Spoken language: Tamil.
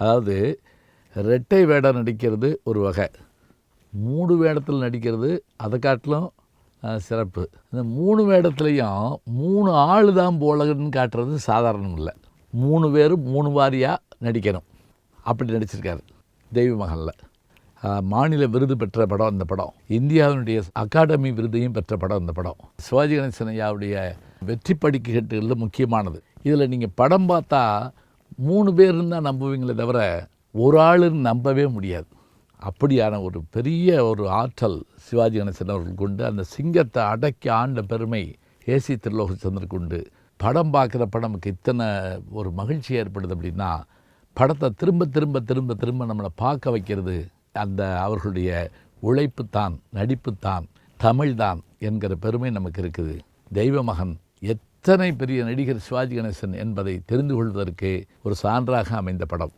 அதாவது ரெட்டை வேடம் நடிக்கிறது ஒரு வகை, 3 வேடத்தில் நடிக்கிறது அதை காட்டிலும் சிறப்பு. இந்த 3 வேடத்துலேயும் 3 ஆள் தான் போலன்னு காட்டுறது சாதாரணம் இல்லை. 3 பேரும் 3 வாரியாக நடிக்கணும். அப்படி நடிச்சிருக்காரு தெய்வ மகனில். மாநில விருது பெற்ற படம் இந்த படம். இந்தியாவினுடைய அகாடமி விருதையும் பெற்ற படம் இந்த படம். சிவாஜி கணேசன் ஐயாவுடைய வெற்றி படிக்கட்டுகளில் முக்கியமானது. இதில் நீங்கள் படம் பார்த்தா 3 பேருன்னு தான் நம்புவீங்களே தவிர ஒரு ஆளுன்னு நம்பவே முடியாது. அப்படியான ஒரு பெரிய ஒரு ஆற்றல் சிவாஜி கணேசன் அவர்கள் கொண்டு, அந்த சிங்கத்தை அடக்கி ஆண்ட பெருமை ஏசி திருலோகச்சந்தருக்கு உண்டு. படம் பார்க்குறப்ப நமக்கு இத்தனை ஒரு மகிழ்ச்சி ஏற்படுது அப்படின்னா, படத்தை திரும்ப திரும்ப திரும்ப திரும்ப நம்மளை பார்க்க வைக்கிறது அந்த அவர்களுடைய உழைப்பு தான், நடிப்பு தான், தமிழ் தான் என்கிற பெருமை நமக்கு இருக்குது. தெய்வ மகன் எத்தனை பெரிய நடிகர் சிவாஜி கணேசன் என்பதை தெரிந்து கொள்வதற்கு ஒரு சான்றாக அமைந்த படம்.